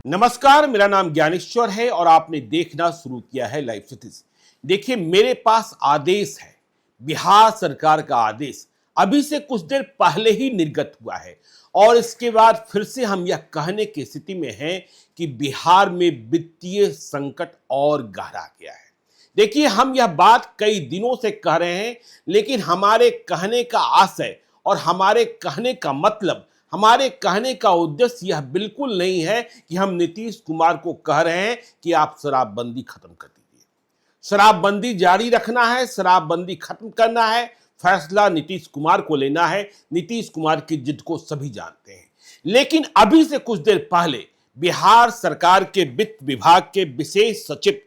नमस्कार, मेरा नाम ज्ञानेश्वर है और आपने देखना शुरू किया है लाइव सिटीज। देखिए, मेरे पास आदेश है, बिहार सरकार का आदेश अभी से कुछ देर पहले ही निर्गत हुआ है और इसके बाद फिर से हम यह कहने की स्थिति में हैं कि बिहार में वित्तीय संकट और गहरा गया है। देखिए, हम यह बात कई दिनों से कह रहे हैं, लेकिन हमारे कहने का आशय और हमारे कहने का मतलब, हमारे कहने का उद्देश्य यह बिल्कुल नहीं है कि हम नीतीश कुमार को कह रहे हैं कि आप शराबबंदी खत्म कर दीजिए। शराबबंदी जारी रखना है, शराबबंदी खत्म करना है, फैसला नीतीश कुमार को लेना है। नीतीश कुमार की जिद को सभी जानते हैं। लेकिन अभी से कुछ देर पहले बिहार सरकार के वित्त विभाग के विशेष सचिव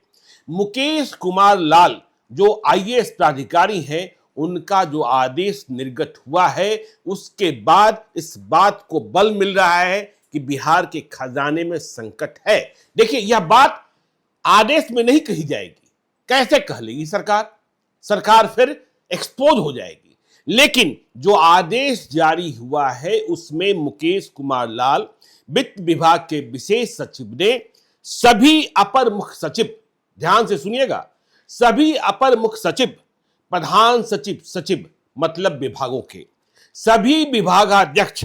मुकेश कुमार लाल, जो आईएएस प्राधिकारी हैं, उनका जो आदेश निर्गत हुआ है, उसके बाद इस बात को बल मिल रहा है कि बिहार के खजाने में संकट है। देखिए, यह बात आदेश में नहीं कही जाएगी, कैसे कह लेगी सरकार फिर एक्सपोज हो जाएगी। लेकिन जो आदेश जारी हुआ है उसमें मुकेश कुमार लाल, वित्त विभाग के विशेष सचिव ने सभी अपर मुख्य सचिव, ध्यान से सुनिएगा, सभी अपर मुख्य सचिव, प्रधान सचिव मतलब विभागों के सभी विभागाध्यक्ष,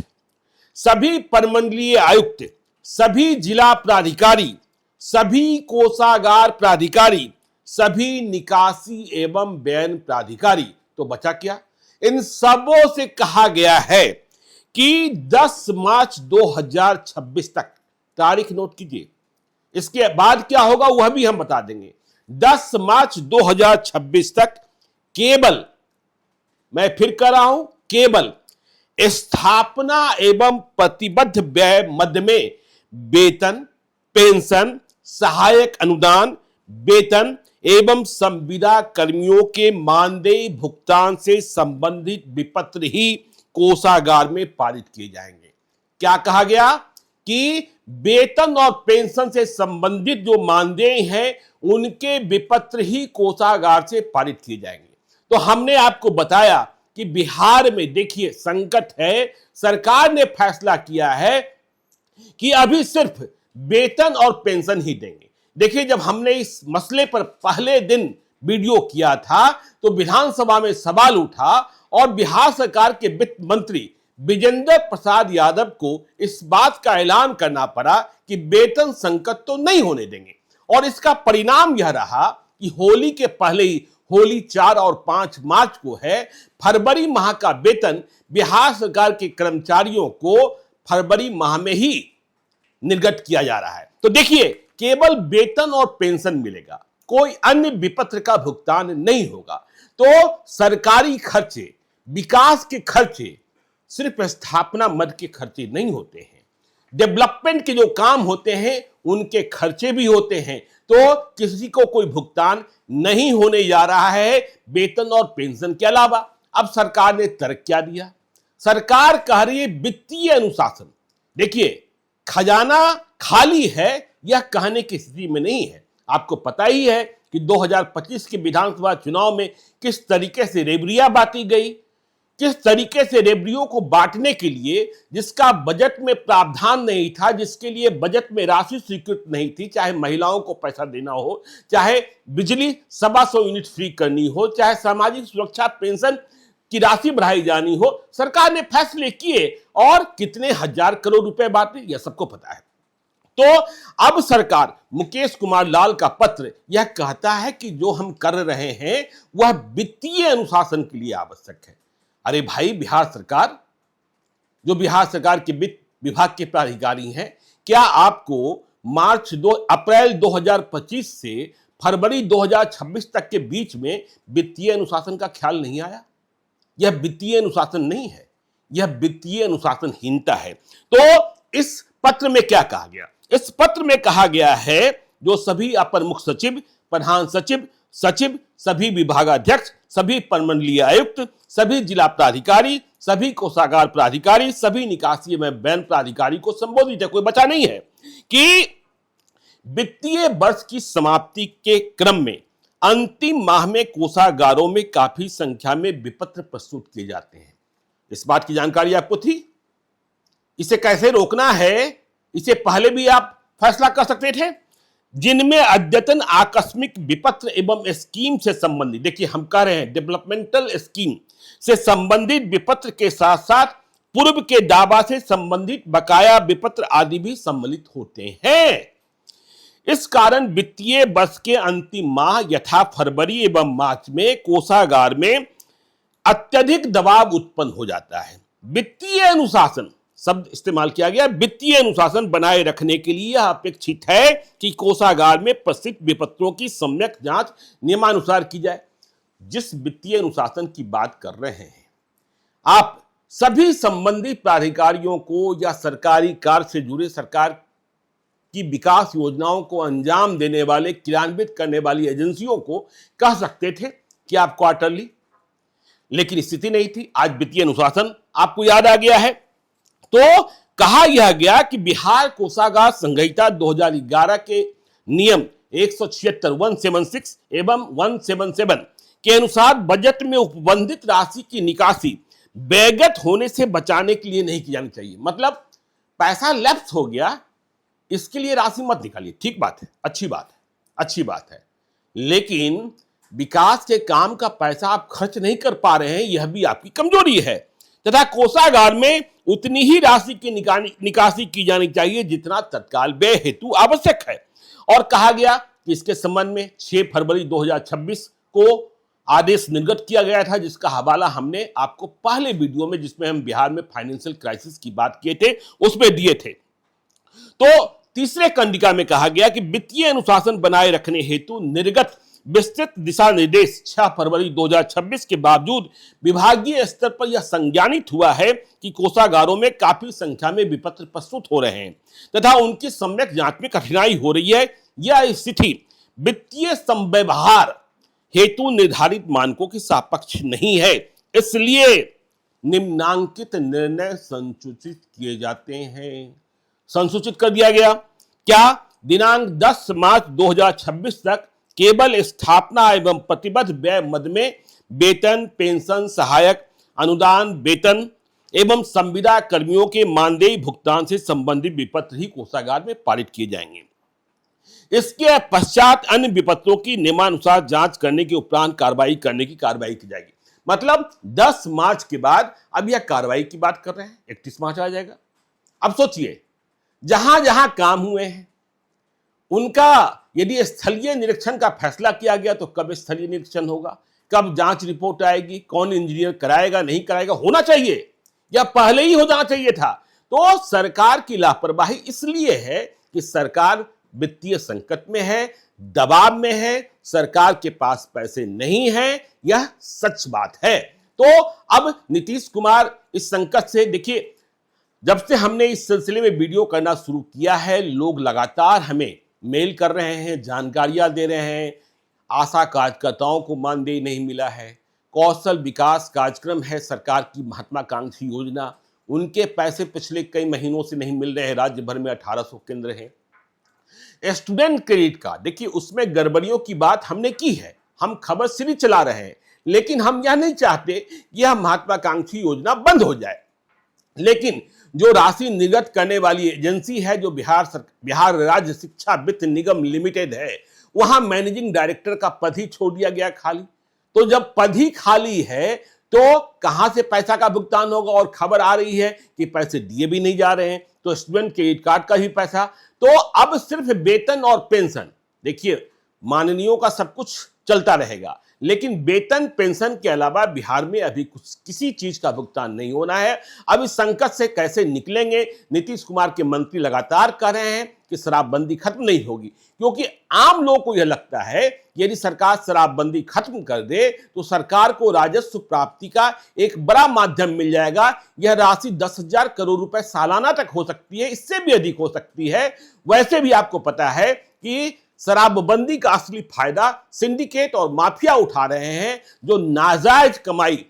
सभी प्रमंडलीय आयुक्त, सभी जिला प्राधिकारी, सभी कोषागार प्राधिकारी, सभी निकासी एवं व्ययन प्राधिकारी, तो बचा क्या, इन सबों से कहा गया है कि 10 मार्च 2026 तक, तारीख नोट कीजिए, इसके बाद क्या होगा वह भी हम बता देंगे। 10 मार्च 2026 तक केवल, मैं फिर कह रहा हूं, केवल स्थापना एवं प्रतिबद्ध व्यय मद में वेतन, पेंशन, सहायक अनुदान, वेतन एवं संविदा कर्मियों के मानदेय भुगतान से संबंधित विपत्र ही कोषागार में पारित किए जाएंगे। क्या कहा गया कि वेतन और पेंशन से संबंधित जो मानदेय हैं, उनके विपत्र ही कोषागार से पारित किए जाएंगे। तो हमने आपको बताया कि बिहार में देखिए संकट है। सरकार ने फैसला किया है कि अभी सिर्फ वेतन और पेंशन ही देंगे। देखिए, जब हमने इस मसले पर पहले दिन वीडियो किया था तो विधानसभा में सवाल उठा और बिहार सरकार के वित्त मंत्री विजेंद्र प्रसाद यादव को इस बात का ऐलान करना पड़ा कि वेतन संकट तो नहीं होने देंगे। और इसका परिणाम यह रहा कि होली के पहले ही, होली 4 और 5 मार्च को है, फरवरी माह का वेतन बिहार सरकार के कर्मचारियों को फरवरी माह में ही निर्गत किया जा रहा है। तो देखिए, केवल वेतन और पेंशन मिलेगा, कोई अन्य विपत्र का भुगतान नहीं होगा। तो सरकारी खर्चे, विकास के खर्चे सिर्फ स्थापना मद के खर्चे नहीं होते हैं, डेवलपमेंट के जो काम होते हैं उनके खर्चे भी होते हैं। तो किसी को कोई भुगतान नहीं होने जा रहा है वेतन और पेंशन के अलावा। अब सरकार ने तर्क क्या दिया? सरकार कह रही है वित्तीय अनुशासन। देखिए, खजाना खाली है यह कहने की स्थिति में नहीं है। आपको पता ही है कि 2025 के विधानसभा चुनाव में किस तरीके से रेबरिया बांटी गई, किस तरीके से रेबरियों को बांटने के लिए जिसका बजट में प्रावधान नहीं था, जिसके लिए बजट में राशि स्वीकृत नहीं थी, चाहे महिलाओं को पैसा देना हो, चाहे बिजली 125 यूनिट फ्री करनी हो, चाहे सामाजिक सुरक्षा पेंशन की राशि बढ़ाई जानी हो, सरकार ने फैसले किए और कितने हजार करोड़ रुपए बांटे, यह सबको पता है। तो अब सरकार, मुकेश कुमार लाल का पत्र यह कहता है कि जो हम कर रहे हैं वह वित्तीय अनुशासन के लिए आवश्यक है। अरे भाई, बिहार सरकार, जो बिहार सरकार के वित्त विभाग के प्राधिकारी हैं, क्या आपको अप्रैल 2025 से फरवरी 2026 तक के बीच में वित्तीय अनुशासन का ख्याल नहीं आया? यह वित्तीय अनुशासन नहीं है, यह वित्तीय अनुशासनहीनता है। तो इस पत्र में क्या कहा गया? इस पत्र में कहा गया है जो सभी अपर मुख्य सचिव, प्रधान सचिव, सभी विभागाध्यक्ष, सभी प्रमंडलीय आयुक्त, सभी जिला प्राधिकारी, सभी कोषागार प्राधिकारी, सभी निकासी एवं व्यय प्राधिकारी को संबोधित है, कोई बचा नहीं है, कि वित्तीय वर्ष की समाप्ति के क्रम में अंतिम माह में कोषागारों में काफी संख्या में विपत्र प्रस्तुत किए जाते हैं। इस बात की जानकारी आपको थी? इसे कैसे रोकना है, इसे पहले भी आप फैसला कर सकते थे, जिनमें अद्यतन आकस्मिक विपत्र एवं स्कीम से संबंधित, देखिए हम कह रहे हैं डेवलपमेंटल स्कीम से संबंधित विपत्र के साथ साथ पूर्व के दावा से संबंधित बकाया विपत्र आदि भी सम्मिलित होते हैं। इस कारण वित्तीय वर्ष के अंतिम माह यथा फरवरी एवं मार्च में कोषागार में अत्यधिक दबाव उत्पन्न हो जाता है। वित्तीय अनुशासन शब्द इस्तेमाल किया गया। वित्तीय अनुशासन बनाए रखने के लिए यह अपेक्षित है कि कोषागार में प्रस्तुत विपत्रों की सम्यक जांच नियमानुसार की जाए। जिस वित्तीय अनुशासन की बात कर रहे हैं आप, सभी संबंधित प्राधिकारियों को या सरकारी कार्य से जुड़े सरकार की विकास योजनाओं को अंजाम देने वाले, क्रियान्वित करने वाली एजेंसियों को कह सकते थे कि आप क्वार्टरली, लेकिन स्थिति नहीं थी। आज वित्तीय अनुशासन आपको याद आ गया है, तो कहा यह गया कि बिहार कोषागार संहिता 2011 के नियम 176, 176 एवं 177 के अनुसार बजट में उपबंधित राशि की निकासी बेगत होने से बचाने के लिए नहीं की जानी चाहिए। मतलब पैसा लैप्स हो गया, इसके लिए राशि मत निकालिए। ठीक बात है, अच्छी बात है, अच्छी बात है, लेकिन विकास के काम का पैसा आप खर्च नहीं कर पा रहे हैं, यह भी आपकी कमजोरी है। तथा कोषागार में उतनी ही राशि की निकासी की जानी चाहिए जितना तत्काल व्यय हेतु आवश्यक है। और कहा गया कि इसके संबंध में 6 फरवरी 2026 को आदेश निर्गत किया गया था, जिसका हवाला हमने आपको पहले वीडियो में, जिसमें हम बिहार में फाइनेंशियल क्राइसिस की बात किए थे, उसमें दिए थे। तो तीसरे कंडिका में कहा गया कि वित्तीय अनुशासन बनाए रखने हेतु निर्गत विस्तृत दिशा निर्देश 6 फरवरी 2026 के बावजूद विभागीय स्तर पर यह संज्ञानित हुआ है कि कोषागारों में काफी संख्या में विपत्र प्रस्तुत हो रहे हैं तथा उनकी सम्यक जांच में कठिनाई हो रही है। यह स्थिति वित्तीय संव्यवहार हेतु निर्धारित मानकों के सापेक्ष नहीं है, इसलिए निम्नांकित निर्णय संसूचित किए जाते हैं। संसूचित कर दिया गया क्या? दिनांक 10 मार्च 2026 तक केवल स्थापना एवं प्रतिबद्ध व्यय मद में वेतन, पेंशन, सहायक, अनुदान, वेतन एवं संविदा कर्मियों के मानदेय भुगतान से संबंधित विपत्र ही कोषागार में पारित किए जाएंगे। इसके पश्चात अन्य विपत्रों की नियमानुसार जांच करने के उपरांत कार्रवाई करने की कार्रवाई की जाएगी। मतलब 10 मार्च के बाद अब यह कार्रवाई की बात कर रहे हैं, 31 मार्च आ जाएगा। अब सोचिए, जहां जहां काम हुए हैं उनका यदि स्थलीय निरीक्षण का फैसला किया गया तो कब स्थलीय निरीक्षण होगा, कब जांच रिपोर्ट आएगी, कौन इंजीनियर कराएगा नहीं कराएगा, होना चाहिए या पहले ही हो जाना चाहिए था। तो सरकार की लापरवाही इसलिए है कि सरकार वित्तीय संकट में है, दबाव में है, सरकार के पास पैसे नहीं है, यह सच बात है। तो अब नीतीश कुमार इस संकट से, देखिए जब से हमने इस सिलसिले में वीडियो करना शुरू किया है, लोग लगातार हमें मेल कर रहे हैं, जानकारियां दे रहे हैं। आशा कार्यकर्ताओं को मानदेय नहीं मिला है, कौशल विकास कार्यक्रम है सरकार की महत्वाकांक्षी योजना, उनके पैसे पिछले कई महीनों से नहीं मिल रहे हैं। राज्य भर में 1800 केंद्र हैं। स्टूडेंट क्रेडिट कार्ड, देखिए उसमें गड़बड़ियों की बात हमने की है, हम खबर सीधी चला रहे हैं, लेकिन हम यह नहीं चाहते कि यह महत्वाकांक्षी योजना बंद हो जाए। लेकिन जो राशि निर्गत करने वाली एजेंसी है, जो बिहार राज्य शिक्षा वित्त निगम लिमिटेड है, वहां मैनेजिंग डायरेक्टर का पद ही छोड़ दिया गया खाली। तो जब पद ही खाली है तो कहां से पैसा का भुगतान होगा? और खबर आ रही है कि पैसे दिए भी नहीं जा रहे हैं, तो स्टूडेंट क्रेडिट कार्ड का भी पैसा। तो अब सिर्फ वेतन और पेंशन, देखिए माननीयों का सब कुछ चलता रहेगा, लेकिन वेतन पेंशन के अलावा बिहार में अभी कुछ किसी चीज का भुगतान नहीं होना है। अब इस संकट से कैसे निकलेंगे? नीतीश कुमार के मंत्री लगातार कह रहे हैं कि शराबबंदी खत्म नहीं होगी, क्योंकि आम लोगों को यह लगता है कि यदि सरकार शराबबंदी खत्म कर दे तो सरकार को राजस्व प्राप्ति का एक बड़ा माध्यम मिल जाएगा। यह राशि 10,000 करोड़ रुपए सालाना तक हो सकती है, इससे भी अधिक हो सकती है। वैसे भी आपको पता है कि शराबबंदी का असली फायदा सिंडिकेट और माफिया उठा रहे हैं। जो नाजायज कमाई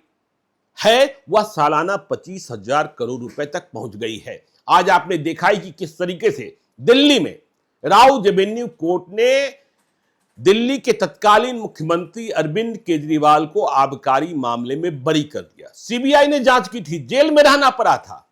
है वह सालाना 25,000 करोड़ रुपए तक पहुंच गई है। आज आपने देखा ही कि किस तरीके से दिल्ली में राउ रेवेन्यू कोर्ट ने दिल्ली के तत्कालीन मुख्यमंत्री अरविंद केजरीवाल को आबकारी मामले में बरी कर दिया। सीबीआई ने जांच की थी, जेल में रहना पड़ा था।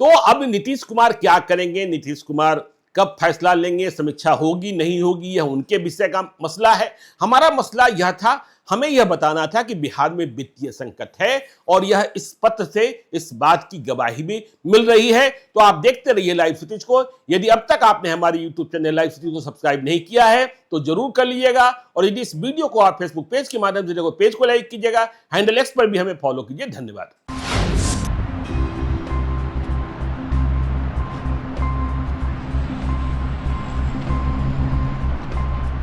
तो अब नीतीश कुमार क्या करेंगे? नीतीश कुमार कब फैसला लेंगे, समीक्षा होगी नहीं होगी, यह उनके विषय का मसला है। हमारा मसला यह था, हमें यह बताना था कि बिहार में वित्तीय संकट है और यह इस पत्र से इस बात की गवाही भी मिल रही है। तो आप देखते रहिए लाइव क्षितिज को। यदि अब तक आपने हमारे यूट्यूब चैनल लाइव क्षितिज को सब्सक्राइब नहीं किया है तो जरूर कर लीजिएगा, और यदि इस वीडियो को आप फेसबुक पेज के माध्यम से देखो, पेज को लाइक कीजिएगा, हैंडल एक्स पर भी हमें फॉलो कीजिए। धन्यवाद।